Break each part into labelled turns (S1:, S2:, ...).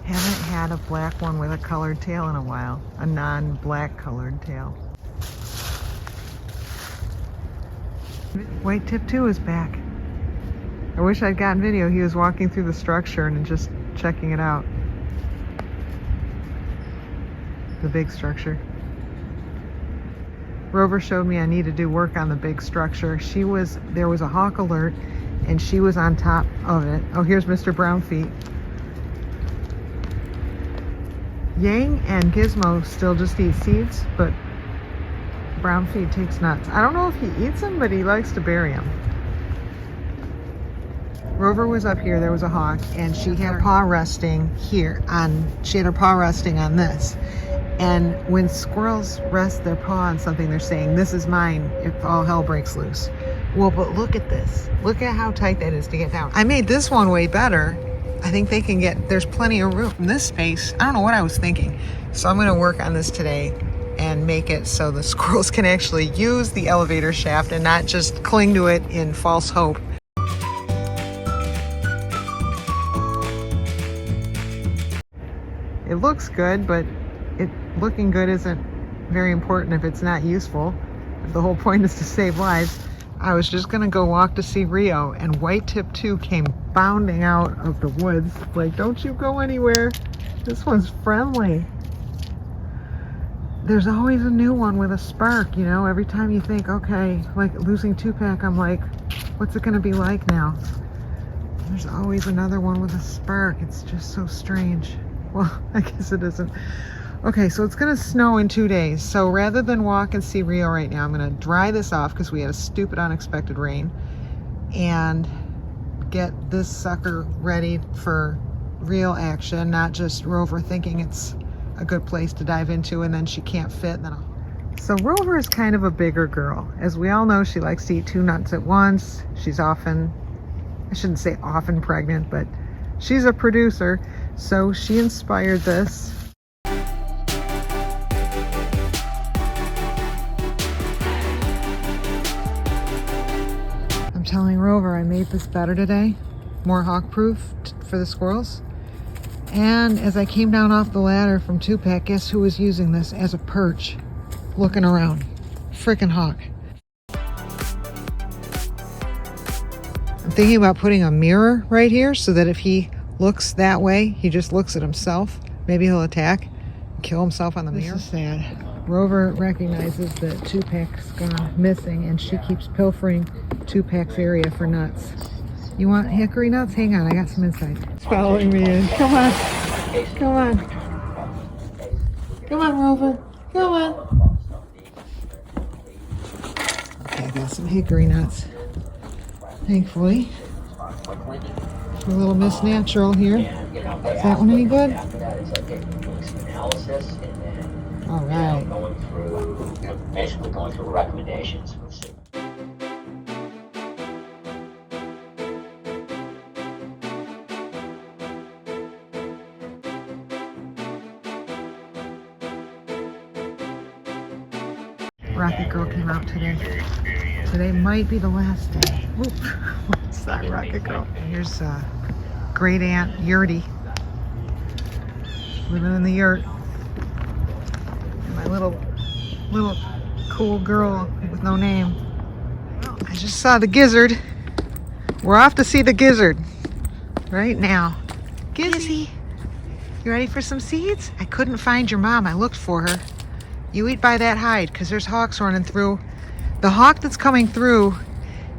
S1: Haven't had a black one with a colored tail in a while. A non-black colored tail. White tip 2 is back. I wish I'd gotten video. He was walking through the structure and just checking it out. The big structure. Rover showed me I need to do work on the big structure. There was a hawk alert and she was on top of it. Oh, here's Mr. Brownfeet. Yang and Gizmo still just eat seeds, but Brownfeet takes nuts. I don't know if he eats them, but he likes to bury them. Rover was up here, there was a hawk, and she had her paw resting here she had her paw resting on this. And when squirrels rest their paw on something, they're saying, this is mine if all hell breaks loose. Well, but look at this. Look at how tight that is to get down. I made this one way better. I think they can there's plenty of room in this space. I don't know what I was thinking. So I'm gonna work on this today and make it so the squirrels can actually use the elevator shaft and not just cling to it in false hope. It looks good, but looking good isn't very important if it's not useful. If the whole point is to save lives. I was just gonna go walk to see Rio, and white tip 2 came bounding out of the woods. Like, don't you go anywhere. This one's friendly. There's always a new one with a spark, you know? Every time you think, okay, like losing 2-pack, I'm like, what's it gonna be like now? There's always another one with a spark. It's just so strange. Well, I guess it isn't. Okay, so it's gonna snow in 2 days. So rather than walk and see Rio right now, I'm gonna dry this off because we had a stupid unexpected rain and get this sucker ready for real action, not just Rover thinking it's a good place to dive into and then she can't fit. So Rover is kind of a bigger girl. As we all know, she likes to eat 2 nuts at once. She's often, I shouldn't say often pregnant, but she's a producer. So she inspired this. I'm telling Rover I made this better today, more hawk proof for the squirrels. And as I came down off the ladder from 2-pack, guess who was using this as a perch, looking around? Frickin' hawk. I'm thinking about putting a mirror right here so that if he looks that way, he just looks at himself. Maybe he'll attack, kill himself on the mirror. This is sad. Rover recognizes that 2-pack's gone missing and she keeps pilfering 2-pack's area for nuts. You want hickory nuts? Hang on, I got some inside. It's following me in. Come on. Come on. Come on, Rover. Come on. Okay, I got some hickory nuts. Thankfully. A little Miss Natural here. Is that one any good? All right.
S2: Basically going through recommendations.
S1: Rocket Girl came out today. Today might be the last day. Oop, what's that, Rocket Girl? Here's great aunt Yurty living in the yurt. And my little cool girl with no name. Well, I just saw the gizzard. We're off to see the gizzard right now. Gizzy, you ready for some seeds? I couldn't find your mom. I looked for her. You eat by that hide because there's hawks running through. The hawk that's coming through,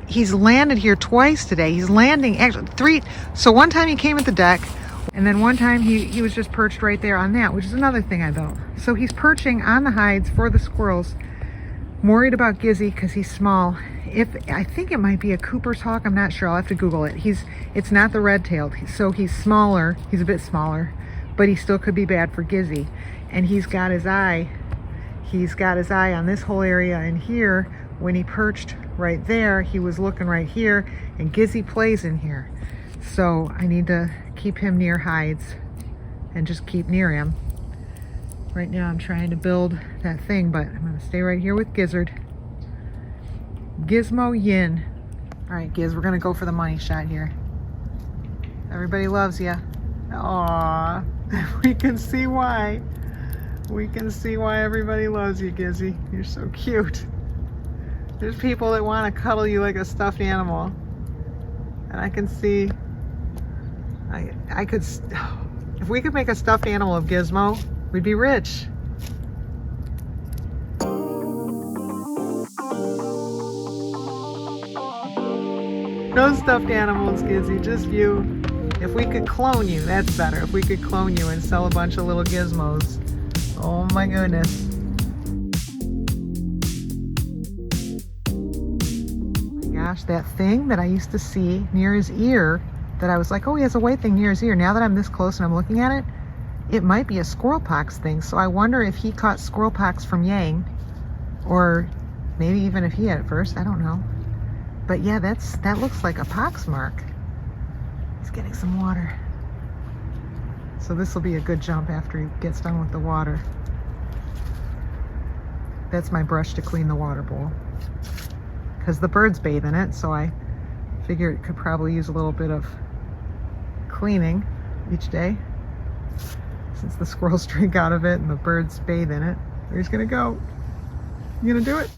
S1: he's landed here twice today. He's landing actually 3. So one time he came at the deck, and then one time he was just perched right there on that, which is another thing I built. So he's perching on the hides for the squirrels. I'm worried about Gizzy because he's small. I think it might be a Cooper's hawk. I'm not sure. I'll have to Google it. It's not the red-tailed, so he's smaller. He's a bit smaller, but he still could be bad for Gizzy. And he's got his eye. He's got his eye on this whole area in here. When he perched right there, he was looking right here, and Gizzy plays in here. So I need to keep him near hides and just keep near him. Right now I'm trying to build that thing, but I'm gonna stay right here with Gizzard. Gizmo Yin. All right, Giz, we're gonna go for the money shot here. Everybody loves you. Aww. We can see why. We can see why everybody loves you, Gizzy. You're so cute. There's people that want to cuddle you like a stuffed animal. And I can see, I could, if we could make a stuffed animal of Gizmo, we'd be rich. No stuffed animals, Gizzy, just you. If we could clone you, that's better. If we could clone you and sell a bunch of little gizmos. Oh my goodness. Oh my gosh, that thing that I used to see near his ear, that I was like, oh, he has a white thing near his ear. Now that I'm this close and I'm looking at it, it might be a squirrel pox thing. So I wonder if he caught squirrel pox from Yang, or maybe even if he had it first. I don't know. But yeah, that looks like a pox mark. He's getting some water. So this will be a good jump after he gets done with the water. That's my brush to clean the water bowl. Because the birds bathe in it, so I figure it could probably use a little bit of cleaning each day. Since the squirrels drink out of it and the birds bathe in it. Where's he gonna go? You gonna do it?